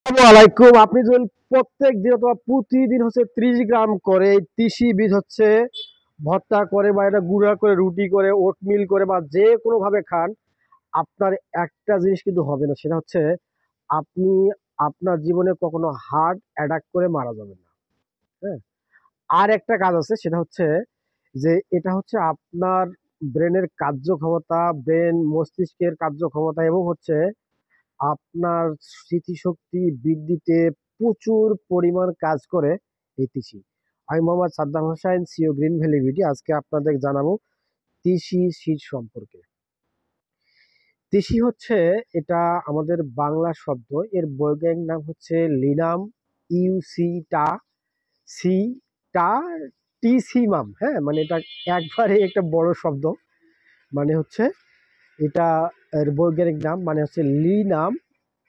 আসসালামাইকুম। আপনি যদি প্রত্যেক দিন অথবা প্রতিদিন 30 গ্রাম করে তিসি বীজ ভর্তা করে বা এটা গুঁড়া করে রুটি করে ওটমিল করে বা যে কোনো ভাবে খান, আপনার একটা জিনিস কিন্তু হবে না, সেটা হচ্ছে আপনি আপনার জীবনে কখনো হার্ট অ্যাটাক করে মারা যাবেন না। হ্যাঁ, আর একটা কাজ আছে, সেটা হচ্ছে যে এটা আপনার ব্রেনের কার্যক্ষমতা, ব্রেন মস্তিষ্কের কার্যক্ষমতা এবং আপনার স্মৃতিশক্তি বৃদ্ধিতে প্রচুর পরিমাণ কাজ করে এই তিসি। আমি Mohammad Saddam Hossain, CEO green valley BD. আজকে আপনাদের জানাবো তিসি সিড সম্পর্কে। তিসি এটা আমাদের বাংলা শব্দ, এর বৈজ্ঞানিক নাম লিনাম ইউসিটা সি টা টিসিমাম। হ্যাঁ, মানে এটা একবারে একটা বড় শব্দ। মানে এটা এর বৈজ্ঞানিক নাম মানে লিনাম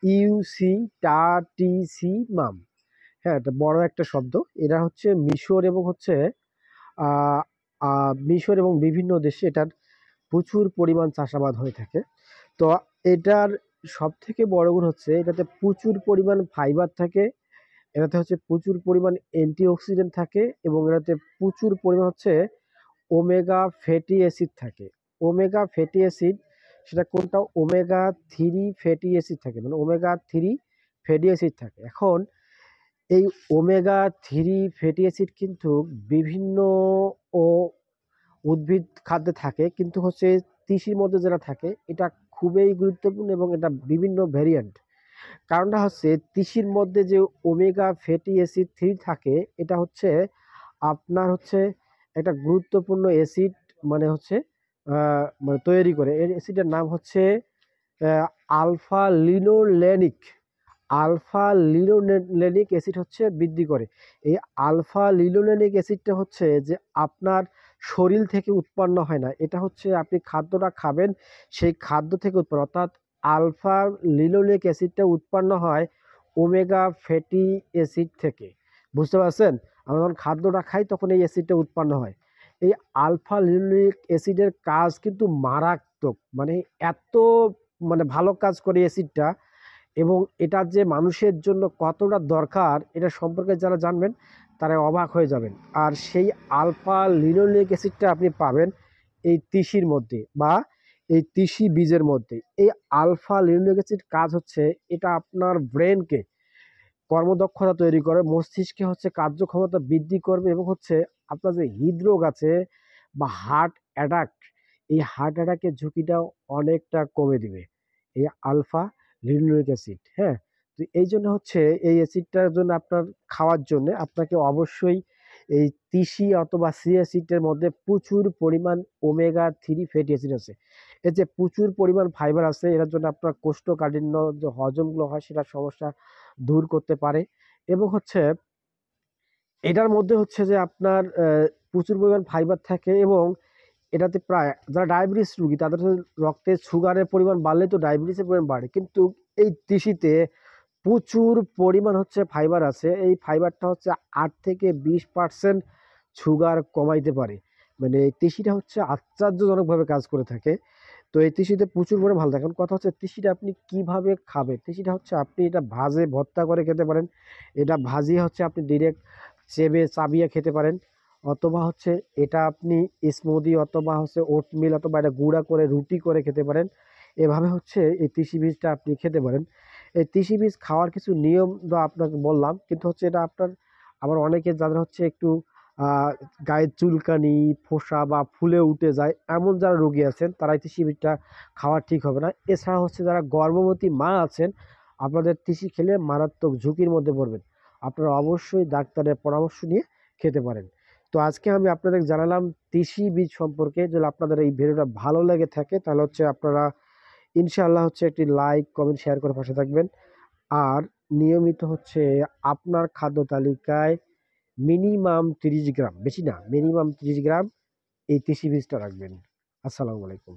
ইউসিটাটিসিমাম। হ্যাঁ, এটা বড় একটা শব্দ। এরা মিশর এবং আহ, মিশর এবং বিভিন্ন দেশে এটার প্রচুর পরিমাণ চাষাবাদ হয়ে থাকে। তো এটার সব থেকে বড় গুণ এটাতে প্রচুর পরিমাণ ফাইবার থাকে, এটাতে প্রচুর পরিমাণ অ্যান্টিঅক্সিডেন্ট থাকে এবং এটাতে প্রচুর পরিমাণ ওমেগা ফ্যাটি অ্যাসিড থাকে। ওমেগা ফ্যাটি অ্যাসিড সেটা কোনটা? ওমেগা 3 ফ্যাটি অ্যাসিড থাকে, মানে ওমেগা 3 ফ্যাটি অ্যাসিড থাকে। এখন এই ওমেগা 3 ফ্যাটি অ্যাসিড কিন্তু বিভিন্ন ও উদ্ভিদ খাদ্যে থাকে, কিন্তু তিসির মধ্যে যেটা থাকে এটা খুবই গুরুত্বপূর্ণ এবং এটা বিভিন্ন ভ্যারিয়েন্ট। কারণটা তিসির মধ্যে যে ওমেগা ফ্যাটি অ্যাসিড 3 থাকে, এটা আপনার একটা গুরুত্বপূর্ণ অ্যাসিড, মানে মানে তৈরি করে। এর অ্যাসিডের নাম alpha linolenic. Alpha linolenic acid বৃদ্ধি করে। এই আলফা লিনোলেনিক অ্যাসিডটা যে আপনার শরীর থেকে উৎপন্ন হয় না, এটা আপনি খাদ্যটা খাবেন সেই খাদ্য থেকে উৎপন্ন, অর্থাৎ আলফা লিনোলেনিক অ্যাসিডটা উৎপন্ন হয় ওমেগা ফ্যাটি অ্যাসিড থেকে। বুঝতে পারছেন? আমরা যখন খাদ্যটা খাই তখন এই অ্যাসিডটা উৎপন্ন হয়। এই আলফা লিনোলিক অ্যাসিডের কাজ কিন্তু মারাত্মক, মানে এত মানে ভালো কাজ করে অ্যাসিডটা, এবং এটা যে মানুষের জন্য কতটা দরকার এটা সম্পর্কে যারা জানবেন তারা অবাক হয়ে যাবেন। আর সেই আলফা লিনোলিক অ্যাসিডটা আপনি পাবেন এই তিসির মধ্যে বা এই তিসি বীজের মধ্যে। এই আলফা লিনোলিক অ্যাসিড কাজ এটা আপনার ব্রেনকে কর্মদক্ষতা তৈরি করে, মস্তিষ্কে কার্যক্ষমতা বৃদ্ধি করবে এবং আপনার যে হৃদরোগ আছে বা হার্ট অ্যাটাক, এই হার্ট অ্যাটাকের ঝুঁকিটাও অনেকটা কমে দিবে এই আলফা লিনোলিক অ্যাসিড। হ্যাঁ, তো এই জন্য এই অ্যাসিডটার জন্য আপনার খাওয়ার জন্য আপনাকে অবশ্যই এই তিসি অথবা চিয়া সিডের মধ্যে প্রচুর পরিমাণ ওমেগা 3 ফ্যাটি অ্যাসিড আছে। এর যে প্রচুর পরিমাণ ফাইবার আছে, এর জন্য আপনার কোষ্ঠকাঠিন্য যে হজমগুলো হয় সেটার সমস্যা দূর করতে পারে। এবং এটার মধ্যে যে আপনার প্রচুর পরিমাণ ফাইবার থাকে এবং এটাতে প্রায় যারা ডায়াবেটিস রোগী তাদের রক্তে সুগারের পরিমাণ বাড়লে তো ডায়াবেটিসের পরিমাণ বাড়ে, কিন্তু এই তিসিতে প্রচুর পরিমাণ ফাইবার আছে। এই ফাইবারটা 8 থেকে 20% সুগার কমাইতে পারে। মানে এই তিসিটা আশ্চর্যজনকভাবে কাজ করে থাকে। তো এই তিসিতে প্রচুর পরিমাণে ভালো থাকে। এখন কথা তিসিটা আপনি কিভাবে খাবেন? তিসিটা আপনি এটা ভাজে ভর্তা করে খেতে পারেন, এটা ভাজিয়ে আপনি ডিরেক্ট চাবিয়ে খেতে পারেন, অথবা এটা আপনি স্মুদি অথবা ওটমিল অথবা এটা গুঁড়া করে রুটি করে খেতে পারেন। এভাবে এই তিসি বীজটা আপনি খেতে পারেন। এই তিসি বীজ খাওয়ার কিছু নিয়ম তো আপনাকে বললাম, কিন্তু এটা আপনার আবার অনেকে যাদের একটু গায়ের চুলকানি, ফোসা বা ফুলে উঠে যায় এমন যারা রোগী আছেন তারা এই তিসি বীজটা খাওয়া ঠিক হবে না। এছাড়া যারা গর্ভবতী মা আছেন, আপনাদের তিসি খেলে মারাত্মক ঝুঁকির মধ্যে পড়বেন। আপনারা অবশ্যই ডাক্তারের পরামর্শ নিয়ে খেতে পারেন। তো আজকে আমি আপনাদের জানালাম তিসি বীজ সম্পর্কে। যদি আপনাদের এই ভিডিওটা ভালো লেগে থাকে তাহলে আপনারা ইনশাআল্লাহ একটি লাইক কমেন্ট শেয়ার করে পাশে থাকবেন। আর নিয়মিত আপনার খাদ্য তালিকায় মিনিমাম 30 গ্রাম, বেশি না, মিনিমাম 30 গ্রাম এই তিসি বীজটা রাখবেন। আসসালামু আলাইকুম।